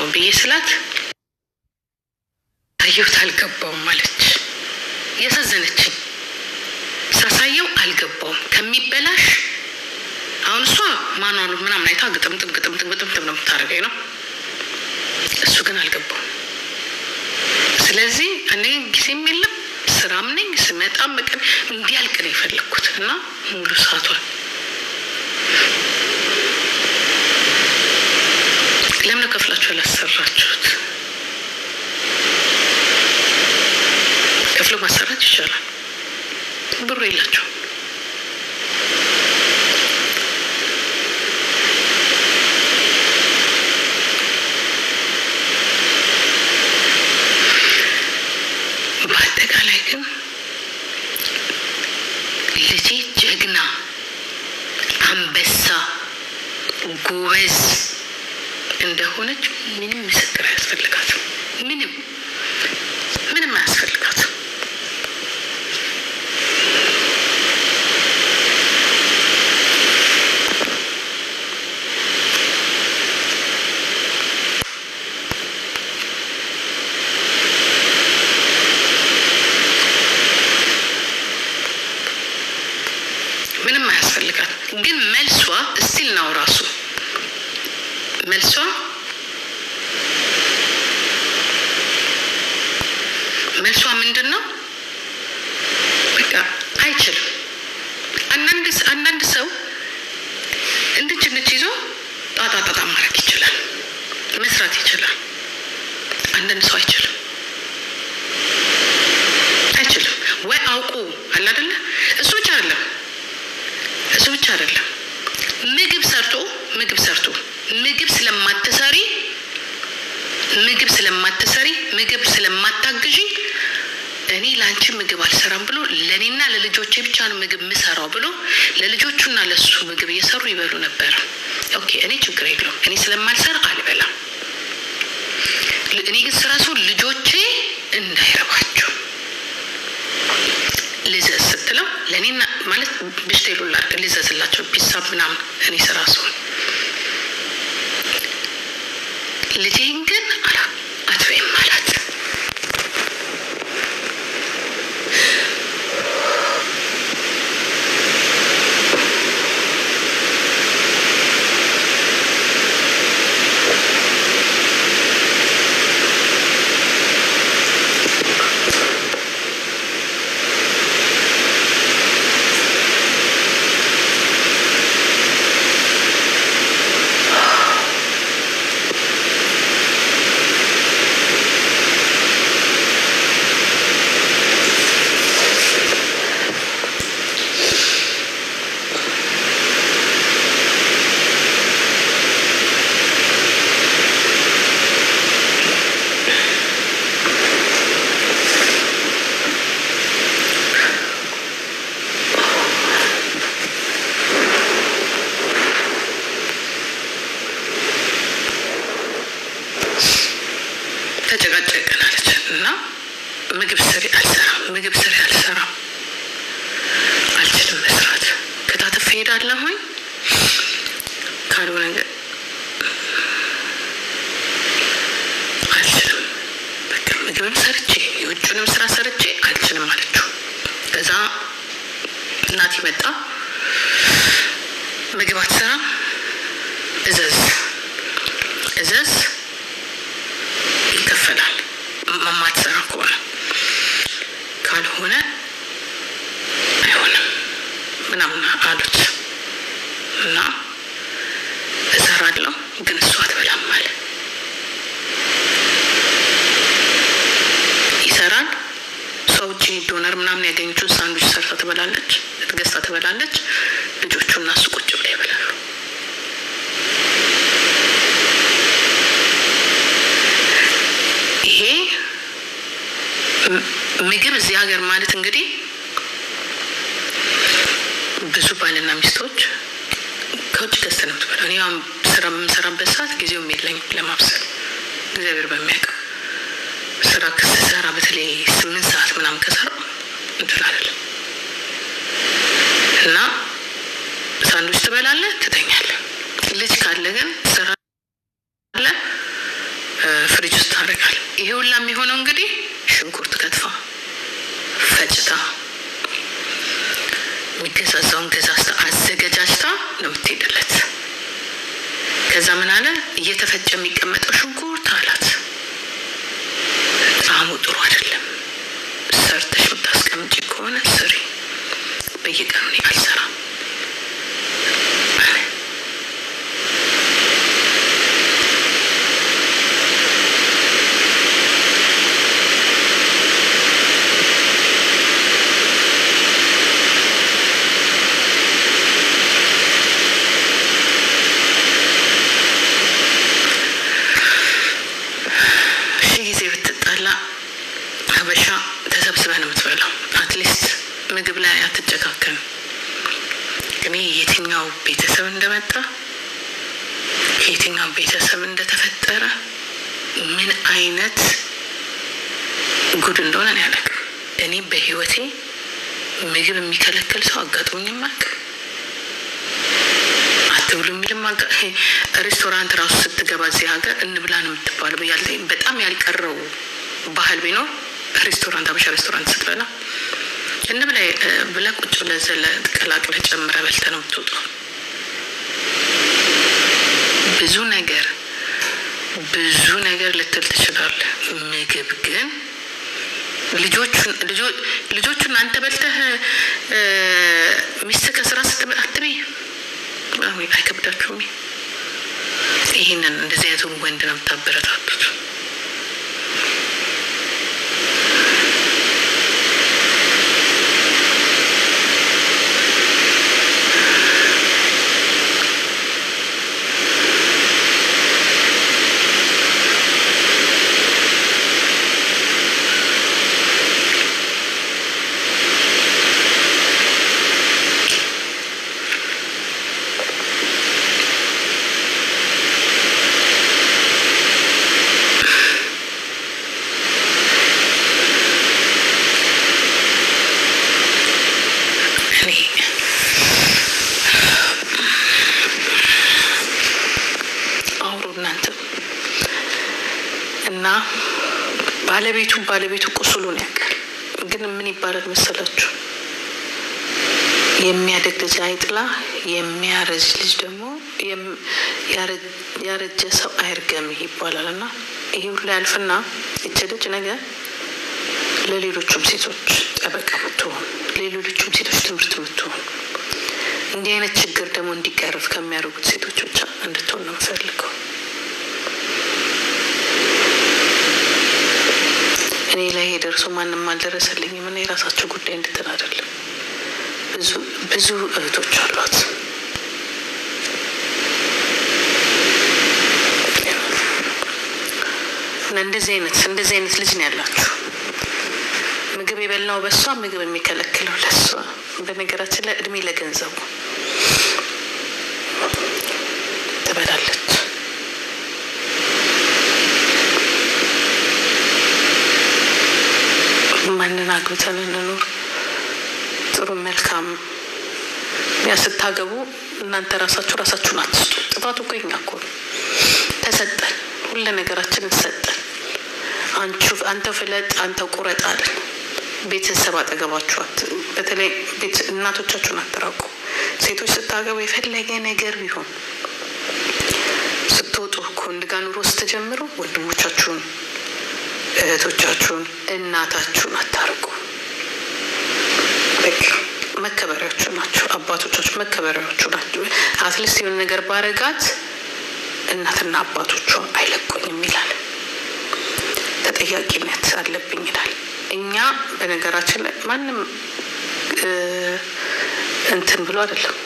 ብዬ ስላት አየሁት አልገባውም ማለች። ያሳዘነችኝ ሳሳየው አልገባውም ከሚበላሽ አሁን እሷ ማኗሉ ምናምን አይታ ግጥምጥም ነው የምታደርገኝ ነው። እሱ ግን አልገባውም። ስለዚህ እኔ ጊዜም የለም ስራም ነኝ። ስመጣም በቀን እንዲያልቅ ነው የፈለግኩት እና ሙሉ ሰዓቷን ለምን ከፍላችሁ አላሰራችሁት? ከፍሎ ማሰራት ይቻላል። ብሩ የላቸው በአጠቃላይ ግን ልጄ ጀግና፣ አንበሳ፣ ጎበዝ እንደሆነች ምንም ምስክር አያስፈልጋትም። ምንም አያስፈልጋትም። ግን መልሷ እስቲል ነው ራሱ መልሷ ምንድን ነው? በቃ አይችልም። አንዳንድ ሰው እንድች ይዞ ጣጣ ማድረግ ይችላል፣ መስራት ይችላል። አንዳንድ ሰው አይችልም ወይ አውቁ አለ አይደለ? እሱ ብቻ አይደለም ምግብ ሰርቶ ምግብ ስለማታግዢ እኔ ላንቺ ምግብ አልሰራም ብሎ ለኔና ለልጆቼ ብቻ ነው ምግብ ምሰራው ብሎ ለልጆቹና ለሱ ምግብ እየሰሩ ይበሉ ነበር። ኦኬ እኔ ችግር የለውም፣ እኔ ስለማልሰራ አልበላም። እኔ ግን ስራሱ ልጆቼ እንዳይረባቸው ልዘዝ ስትለው ለኔና ማለት ብሽቴሉላ ልዘዝላቸው ፒሳ ምናምን እኔ ስራሱ ልጄን ግን አትበይም አላት። ተጨቃጨቅን አለች እና ምግብ ስሪ አልሰራም፣ አልችልም መስራት። ከታተፍ ሄዳለሁኝ ካልሆነ ነገር አልችልም። በቃ ምግብም ሰርቼ የውጭንም ስራ ሰርቼ አልችልም አለችው። ከዛ እናቴ መጣ፣ ምግብ አትሰራም፣ እዘዝ ይከፈላል ማማትሰራ ከሆነ፣ ካልሆነ አይሆንም ምናምን አሉት እና እሰራለሁ ግን እሷ አትበላም አለ። ይሰራል። ሰው ውጪ ዶነር ምናምን ያገኘችውን ሳንዱች ሰርታ ትበላለች፣ ገዝታ ትበላለች። ልጆቹ እና እሱ ቁጭ ብለው ይበላሉ። ይሄ ምግብ እዚህ ሀገር ማለት እንግዲህ ብዙ ባልና ሚስቶች ከውጭ ገዝተን ነው የምትበላው። እኔ ስራ በምሰራበት ሰዓት ጊዜውም የለኝም ለማብሰል። እግዚአብሔር በሚያውቀው ስራ ከሰራ በተለይ 8 ሰዓት ምናምን ከሰራው እንትን አይደለም እና ሳንዱች ትበላለህ፣ ትተኛለህ። ልጅ ካለ ግን ስራ አለ ታደርጋለህ። ይሄ ሁላ የሚሆነው እንግዲህ ሽንኩርት ከትፋ ፈጭታ የሚገዛዛውን ገዛዝታ አዘገጃጅታ ነው የምትሄድለት። ከዛ ምን አለ እየተፈጨ የሚቀመጠው ሽንኩርት አላት ጣዕሙ ጥሩ አይደለም። ሰርተሽ የምታስቀምጪ ከሆነ ስሪ፣ በየቀኑ እኔ አልሰራም። ተሰብስበህ ነው የምትበላው። አትሊስት ምግብ ላይ አትጨካከን። እኔ የትኛው ቤተሰብ እንደመጣ ከየትኛው ቤተሰብ እንደተፈጠረ ምን አይነት ጉድ እንደሆነ ነው ያለክ። እኔ በህይወቴ ምግብ የሚከለክል ሰው አጋጥሞኝም አያውቅም። አትብሉ የሚልም ሬስቶራንት ራሱ ስትገባ እዚህ ሀገር እንብላ ነው የምትባለው። በጣም ያልቀረው ባህል ቢኖር ሬስቶራንት አበሻ ሬስቶራንት ስትበላ እንብላ ብለህ ቁጭ ብለህ ዘለህ ቀላቅለህ ጨምረህ በልተህ ነው የምትወጣው። ብዙ ነገር ልትል ትችላለህ። ምግብ ግን ልጆቹን አንተ በልተህ ሚስትህ ከስራ ስትመጣ አትበይ። አይከብዳችሁም? ይሄንን እንደዚህ አይነቱ ወንድ ነው የምታበረታቱት። እና ባለቤቱ ቁስሉን ያውቃል። ግን ምን ይባላል መሰላችሁ? የሚያደግ ልጅ አይጥላ፣ የሚያረጅ ልጅ ደግሞ ያረጀ ሰው አይርገም ይባላል። እና ይሄ ሁሉ ያልፍና እቺ ልጅ ነገር ለሌሎቹም ሴቶች ጠበቃ ምትሆን፣ ለሌሎቹም ሴቶች ትምህርት ምትሆን፣ እንዲህ አይነት ችግር ደግሞ እንዲቀርፍ ከሚያደርጉት ሴቶች ብቻ እንድትሆን ነው የምፈልገው። እኔ ላይ ደርሶ ማንም አልደረሰልኝም እና የራሳቸው ጉዳይ እንድትል አይደለም። ብዙ እህቶች አሏት። እና እንደዚህ አይነት ልጅ ነው ያላችሁ። ምግብ የበላው በሷ ምግብ የሚከለክለው ለሷ። በነገራችን ላይ እድሜ ለገንዘቡ ትበላለች። ማንን አግብተን እንኖር? ጥሩ መልካም ስታገቡ እናንተ ራሳችሁን አትስጡ። ጥፋቱ እኮ እኛ እኮ ተሰጠን፣ ሁሉ ነገራችንን ተሰጠን። አንተ ፍለጥ፣ አንተ ቁረጥ አለን። ቤተሰብ አጠገባችኋት፣ በተለይ እናቶቻችሁን አትራቁ። ሴቶች ስታገቡ የፈለገ ነገር ቢሆን ስትወጡ ከወንድ ጋር ኑሮ ስትጀምሩ ወንድሞቻችሁን፣ እህቶቻችሁን፣ እናታችሁን አታርቁ። መከበሪያዎቹ ናቸው። አባቶቻችሁ መከበሪያዎቹ ናቸው። አትሊስት የሆነ ነገር ባረጋት እናትና አባቶቿ አይለቁኝም ይላል። ተጠያቂነት አለብኝ ይላል። እኛ በነገራችን ላይ ማንም እንትን ብሎ አይደለም፣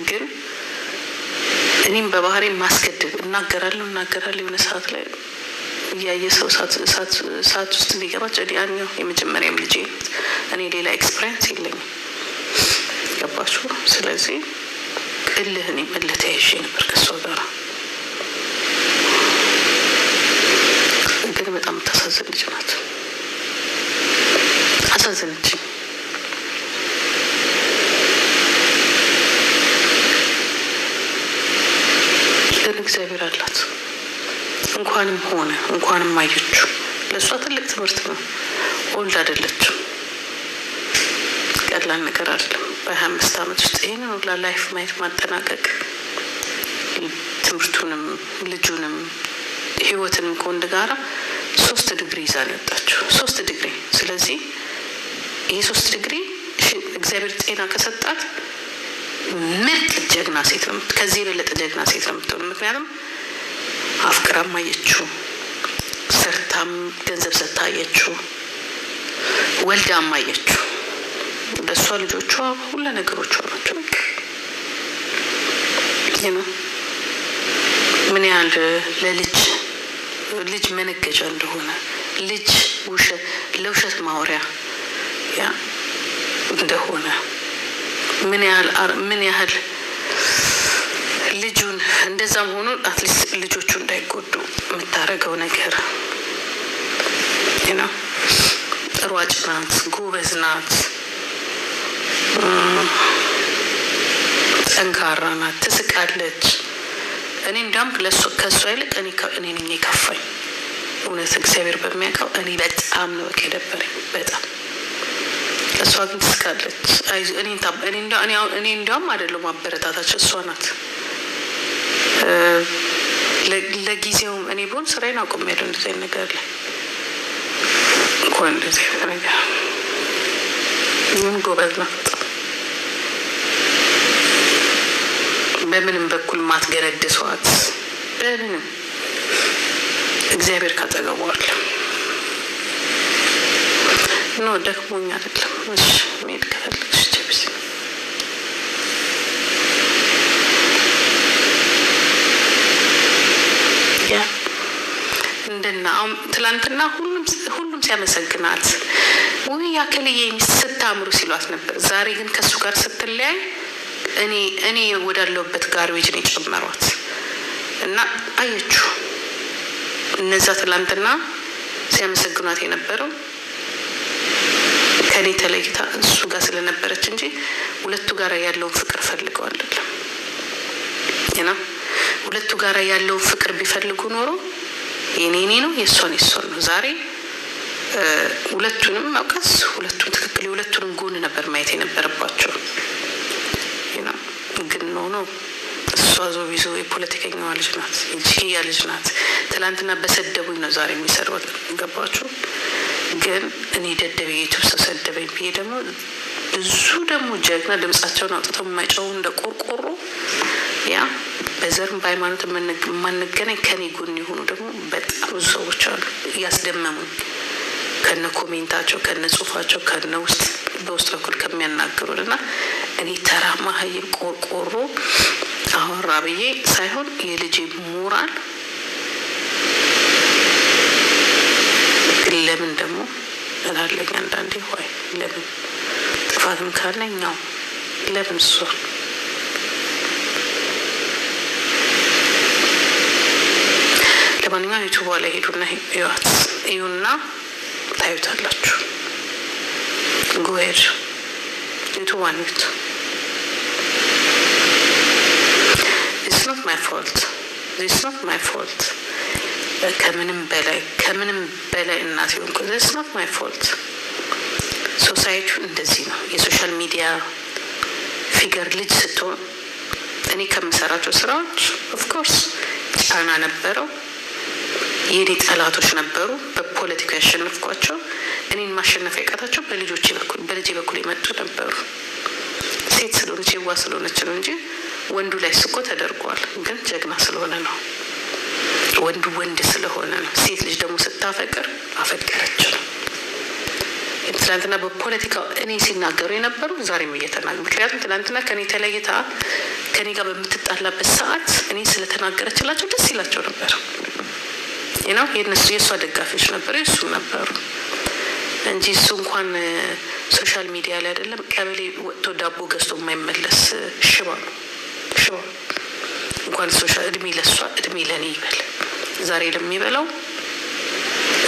ግን እኔም በባህሪ ማስገድብ እናገራለሁ። የሆነ ሰዓት ላይ እያየ ሰው ሰዓት ውስጥ ሊገባ ጨዲያኛው የመጀመሪያም ልጄ እኔ ሌላ ኤክስፒሪየንስ የለኝም። ገባችሁ? ስለዚህ እልህ ተያይዤ ነበር ከሷ ጋር። ግን በጣም ታሳዝን ልጅ ናት። አሳዘነችኝ። ግን እግዚአብሔር አላት። እንኳን እንኳንም አየችው። ለእሷ ትልቅ ትምህርት ነው። ኦልድ አይደለችም። ቀላል ነገር አይደለም። በ25 ዓመት ውስጥ ይህንን ሁላ ላይፍ ማየት ማጠናቀቅ፣ ትምህርቱንም ልጁንም ህይወትንም ከወንድ ጋራ 3 ዲግሪ ይዛ ነው የወጣችው። 3 ዲግሪ። ስለዚህ ይሄ 3 ዲግሪ እግዚአብሔር ጤና ከሰጣት ምርጥ ጀግና ሴት ነው። ከዚህ የበለጠ ጀግና ሴት ነው የምትሆነው። ምክንያቱም አፍቅራም አየችው፣ ሰርታም ገንዘብ ሰጥታ አየችው፣ ወልዳም አየችው። ለእሷ ልጆቿ ሁሉ ነገሮቿ ናቸው። ምን ያህል ልጅ መነገጃ እንደሆነ፣ ልጅ ለውሸት ማውሪያ እንደሆነ፣ ምን ያህል ልጁን እንደዛም ሆኖ አትሊስት ልጆቹ እንዳይጎዱ የምታደርገው ነገር ሯጭ ናት፣ ጎበዝ ናት፣ ጠንካራ ናት፣ ትስቃለች። እኔ እንዳም ከእሷ ይልቅ እኔ ነኝ የከፋኝ። እውነት እግዚአብሔር በሚያውቀው እኔ በጣም ነው የደበረኝ፣ በጣም። እሷ ግን ትስቃለች። እኔ እንዲያውም አይደለም ማበረታታች እሷ ናት። ለጊዜውም እኔ ብሆን ስራዬን አቁሜያለሁ። እንደዚህ አይነት ነገር ላይ እንኳን እንደዚህ ነገር ምን ጎበዝ ናት። በምንም በኩል ማትገረድሷት፣ በምንም እግዚአብሔር ካጠገቧል። ደክሞኝ አይደለም። እሺ መሄድ ከፈለግሽ ጀብስ ትላንትና ሁሉም ሲያመሰግናት ወይ ያከለየ ሚስት ስታምሩ ሲሏት ነበር። ዛሬ ግን ከሱ ጋር ስትለያይ እኔ ወዳለሁበት ጋርቤጅ ነው የጨመሯት። እና አየችው እነዛ ትላንትና ሲያመሰግኗት የነበረው ከኔ ተለይታ እሱ ጋር ስለነበረች እንጂ ሁለቱ ጋር ያለውን ፍቅር ፈልገው አይደለም። ሁለቱ ጋር ያለውን ፍቅር ቢፈልጉ ኖሮ የኔ ነው የሷን ነው። ዛሬ ሁለቱንም ማውቀስ፣ ሁለቱም ትክክል፣ ሁለቱንም ጎን ነበር ማየት የነበረባቸው። ግን ነው እሷ ዞቢዞ የፖለቲከኛዋ ልጅ ናት፣ ጂያ ልጅ ናት። ትላንትና በሰደቡኝ ነው ዛሬ የሚሰሩት። ገባችሁ? ግን እኔ ደደብ ዩቲዩብ ተሰደበኝ ብዬ ብዙ ጀግና ድምጻቸውን አውጥተው የማይጨው እንደ ቆርቆሮ በዘርም በሃይማኖት የማንገናኝ ከኔ ጎን የሆኑ በጣም ብዙ ሰዎች አሉ እያስደመሙኝ፣ ከነ ኮሜንታቸው፣ ከነ ጽሁፋቸው፣ ከነ በውስጥ በኩል ከሚያናግሩን። እና እኔ ተራ ማህይም ቆርቆሮ አወራ ብዬ ሳይሆን የልጄ ሞራል ግን ለምን እላለኝ አንዳንዴ ወይ ለምን ጥፋትም ካለኛው ለምን እሷ ለማንኛውም ዩቱብ ላይ ሄዱና እዩና ታዩታላችሁ። ጉሄድ ዩቱብ አንዩት። It's not my fault. ከምንም በላይ እናት ሆንኩ። It's not my fault. ሶሳይቲው እንደዚህ ነው። የሶሻል ሚዲያ ፊገር ልጅ ስትሆን እኔ ከምሰራቸው ስራዎች ኦፍኮርስ ጫና ነበረው። የኔ ጠላቶች ነበሩ። በፖለቲካ ያሸነፍኳቸው እኔን ማሸነፍ ያቃታቸው በልጄ በኩል የመጡ ነበሩ። ሴት ስለሆነች የዋ ስለሆነች ነው እንጂ ወንዱ ላይ ስቆ ተደርጓል። ግን ጀግና ስለሆነ ነው። ወንድ ስለሆነ ነው። ሴት ልጅ ደግሞ ስታፈቅር አፈቀረች ነው። ትላንትና በፖለቲካ እኔ ሲናገሩ የነበሩ ዛሬም እየተናገሩ፣ ምክንያቱም ትላንትና ከኔ ተለይታ ከኔ ጋር በምትጣላበት ሰዓት እኔ ስለተናገረችላቸው ደስ ይላቸው ነበር። የእሷ ደጋፊዎች ነበሩ፣ የእሱም ነበሩ እንጂ እሱ እንኳን ሶሻል ሚዲያ ላይ አይደለም ቀበሌ ወጥቶ ዳቦ ገዝቶ የማይመለስ ሽባ ነው። እንኳን ሶሻል እድሜ ለእሷ እድሜ ለእኔ ይበል። ዛሬ ለሚበላው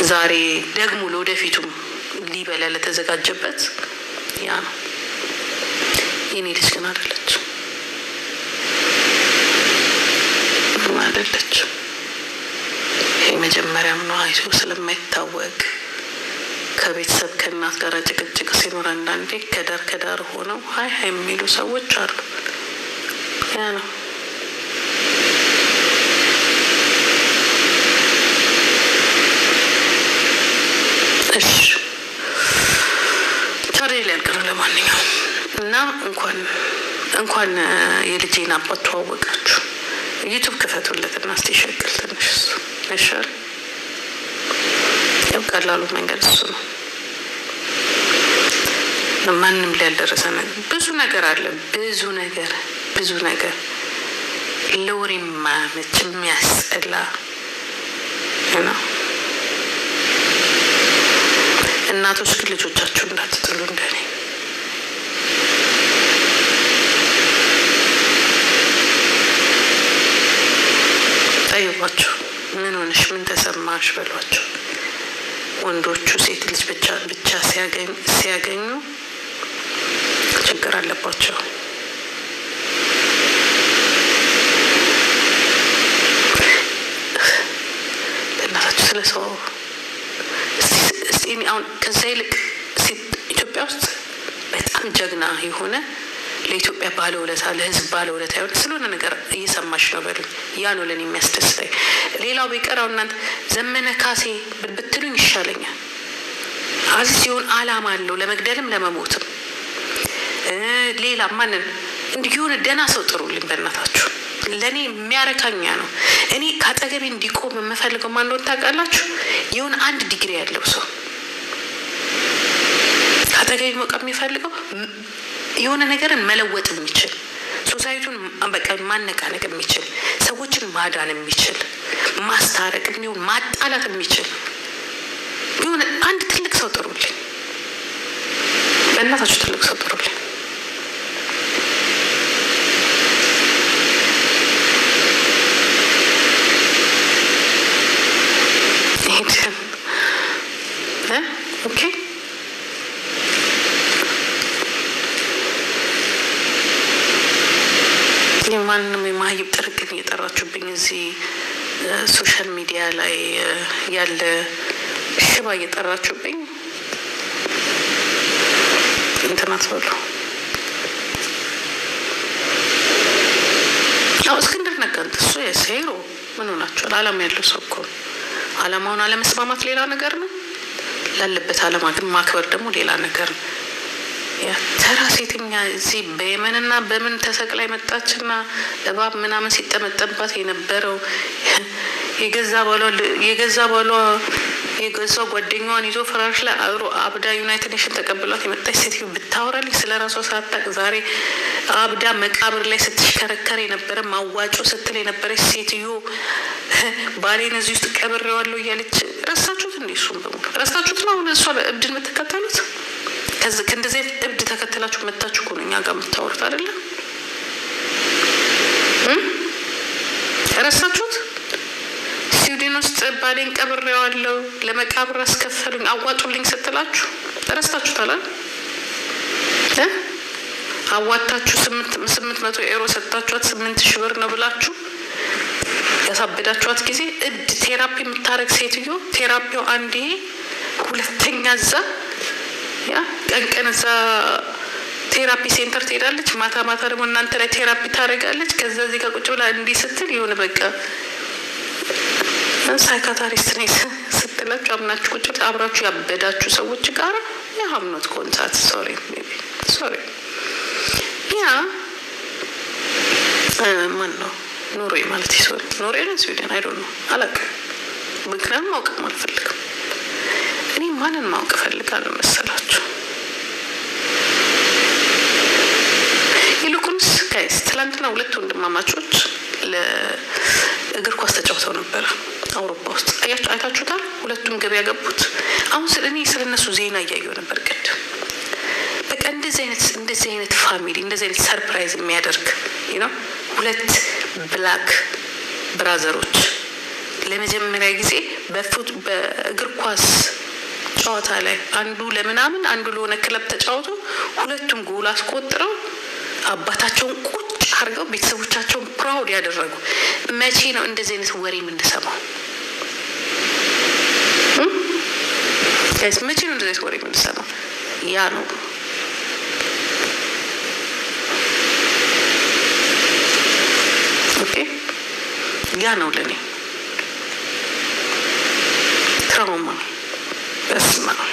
ዛሬ ደግሞ ለወደፊቱም ሊበላ ለተዘጋጀበት ያ ነው። የኔ ልጅ ግን አይደለች። የመጀመሪያም ነው አይቶ ስለማይታወቅ ከቤተሰብ ከእናት ጋር ጭቅጭቅ ሲኖር አንዳንዴ ከዳር ሆነው ሀይ የሚሉ ሰዎች አሉ። ያ ነው እሺ። ታዲያ ሊያልቅር ለማንኛውም እና እንኳን የልጄን አባት ተዋወቃችሁ። ዩቱብ ክፈቱለትና እስቲ ሸቅል ትንሽ እሱ ይሻል። ያው ቀላሉ መንገድ እሱ ነው። ማንም ሊያልደረሰ ብዙ ነገር አለ። ብዙ ነገር ለወሬ ማመች የሚያስጠላ ነው። እናቶች ግን ልጆቻችሁ እንዳትጥሉ እንደኔ። ጠይቋቸው፣ ምን ሆነሽ ምን ተሰማሽ በሏቸው። ወንዶቹ ሴት ልጅ ብቻ ሲያገኙ ችግር አለባቸው። በእናታችሁ ስለ ሰው አሁን ከዛ ይልቅ ኢትዮጵያ ውስጥ በጣም ጀግና የሆነ ለኢትዮጵያ ባለውለታ ለሕዝብ ባለውለታ የሆነ ስለሆነ ነገር እየሰማሽ ነው በሉኝ። ያ ነው ለእኔ የሚያስደስተኝ። ሌላው ቢቀረው እናንተ ዘመነ ካሴ ብትሉኝ ይሻለኛል። አዚዝ ሲሆን አላማ አለው ለመግደልም ለመሞትም። ሌላ ማንን እንዲህ የሆነ ደህና ሰው ጥሩልኝ በእናታችሁ። ለእኔ የሚያረካኛ ነው። እኔ ከአጠገቤ እንዲቆም የምፈልገው ማን እንደሆነ ታውቃላችሁ? የሆነ አንድ ዲግሪ ያለው ሰው ከአጠገቤ መቆም የሚፈልገው የሆነ ነገርን መለወጥ የሚችል ሶሳይቱን በቃ ማነቃነቅ የሚችል ሰዎችን ማዳን የሚችል ማስታረቅ የሚሆን ማጣላት የሚችል የሆነ አንድ ትልቅ ሰው ጥሩልኝ በእናታችሁ። ትልቅ ሰው ጥሩልኝ። ኦኬ ማንም የማህይብ ጥርቅም እየጠራችሁብኝ እዚህ ሶሻል ሚዲያ ላይ ያለ ሽባ እየጠራችሁብኝ እንትን አትበሉ። እስክንድር ነጋ እሱ የሴሮ ምን ሆናችኋል? አላማ ያለው ሰው እኮ አላማውን አለመስማማት ሌላ ነገር ነው። ላለበት አላማ ግን ማክበር ደግሞ ሌላ ነገር ነው። ተራ ሴተኛ እዚህ በየመንና በምን ተሰቅላ መጣችና እባብ ምናምን ሲጠመጠባት የነበረው የገዛ ጓደኛዋን ይዞ ፍራሽ ላይ አብሮ አብዳ ዩናይትድ ኔሽን ተቀብሏት የመጣች ሴትዮ ብታወራልኝ ስለ ራሷ ሳታቅ ዛሬ አብዳ መቃብር ላይ ስትሽከረከር የነበረ ማዋጮ ስትል የነበረች ሴትዮ ባሌን እዚህ ውስጥ ቀብሬዋለሁ እያለች ረሳችሁት? እንዴ እሱም በሙሉ ረሳችሁት ነው። እሷ እብድን የምትከተሉት ከእንደዚህ እብድ ተከትላችሁ መታችሁ እኮ ነው እኛ ጋር የምታወሩት አይደለም? ረሳችሁት? ስዊድን ውስጥ ባሌን ቀብሬዋለሁ ለመቃብር አስከፈሉኝ አዋጡልኝ ስትላችሁ ረስታችሁታል። አዋጣችሁ 800 ዩሮ ሰጣችኋት 8000 ብር ነው ብላችሁ ያሳበዳችኋት ጊዜ እብድ ቴራፒ የምታረግ ሴትዮ ቴራፒው አንዴ ሁለተኛ እዛ ቀን እዛ ቴራፒ ሴንተር ትሄዳለች፣ ማታ ደግሞ እናንተ ላይ ቴራፒ ታደርጋለች። ከዛ እዚህ ጋር ቁጭ ብላ እንዲህ ስትል የሆነ በቃ ሳይካትሪስት ነኝ ስትላችሁ አምናችሁ ቁጭ ብላ አብራችሁ ያበዳችሁ ሰዎች ጋር የሀምኖት ኮንታክት ሶሪ ያ ማን ነው ኖሮ ማለት ሶሪ ኖሮ ነው ስዊድን አይዶን ነው አላውቅም። ምክንያቱም ማወቅም አልፈልግም። እኔ ማንን ማወቅ እፈልጋለሁ መሰላችሁ? ይልቁንስ ጋይስ ትላንትና ሁለት ወንድማማቾች ለእግር ኳስ ተጫውተው ነበረ አውሮፓ ውስጥ አይታችሁታል። ሁለቱም ገበያ ገቡት። አሁን እኔ ስለነሱ ዜና እያየሁ ነበር ቅድም። በቃ እንደዚህ አይነት ፋሚሊ እንደዚህ አይነት ሰርፕራይዝ የሚያደርግ ነው። ሁለት ብላክ ብራዘሮች ለመጀመሪያ ጊዜ በእግር ኳስ ጨዋታ ላይ አንዱ ለምናምን አንዱ ለሆነ ክለብ ተጫውቶ ሁለቱም ጎል አስቆጥረው አባታቸውን ቁጭ አድርገው ቤተሰቦቻቸውን ፕራውድ ያደረጉ። መቼ ነው እንደዚህ አይነት ወሬ የምንሰማው? ጋይስ መቼ ነው እንደዚህ ወሬ የምንሰማው? ያ ነው ኦኬ፣ ያ ነው ለኔ ትራውማ። በስመ አብ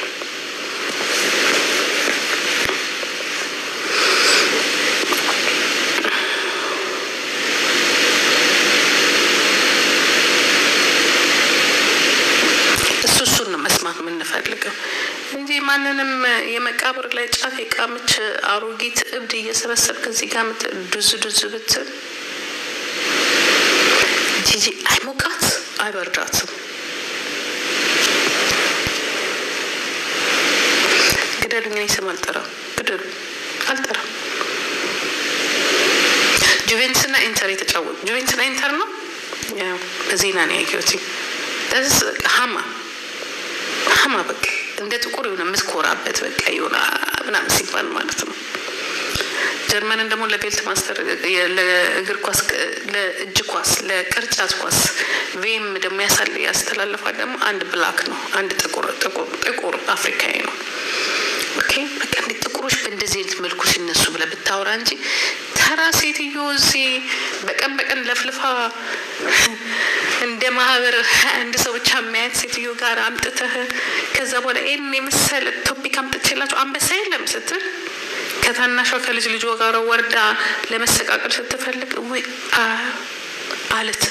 እሱን ነው መስማት የምንፈልገው እንጂ ማንንም የመቃብር ላይ ጫት የቃመች አሮጊት እብድ እየሰበሰብክ እዚህ ጋር ዱዝ ብትል ጂጂ አይሞቃት አይበርዳትም። ግደሉኝ ስም አልጠራም፣ ግደሉ አልጠራም። ጁቬንትስና ኢንተር የተጫወቱ ጁቬንትስና ኢንተር ነው በዜና ነው ያየሁት። ሀማ በቃ እንደ ጥቁር የሆነ የምትኮራበት በቃ የሆነ ምናምን ሲባል ማለት ነው። ጀርመንን ደግሞ ለቤልት ማስተር ለእግር ኳስ ለእጅ ኳስ ለቅርጫት ኳስ ቬም ደግሞ ያስተላልፋል ደግሞ አንድ ብላክ ነው፣ አንድ ጥቁር አፍሪካዊ ነው። ኦኬ በቃ እንደ ጥቁሮች በእንደዚህ አይነት መልኩ ሲነሱ ብለህ ብታወራ እንጂ ተራ ሴትዮ እዚህ በቀን ለፍልፋ እንደ ማህበር አንድ ሰው ብቻ የሚያየት ሴትዮ ጋር አምጥተህ ከዛ በኋላ ይሄን የመሰለ ቶፒክ አምጥቼላችሁ አንበሳ የለም ስትል ከታናሿ ከልጅ ጋር ወርዳ ለመሰቃቀል ስትፈልግ ወይ አለት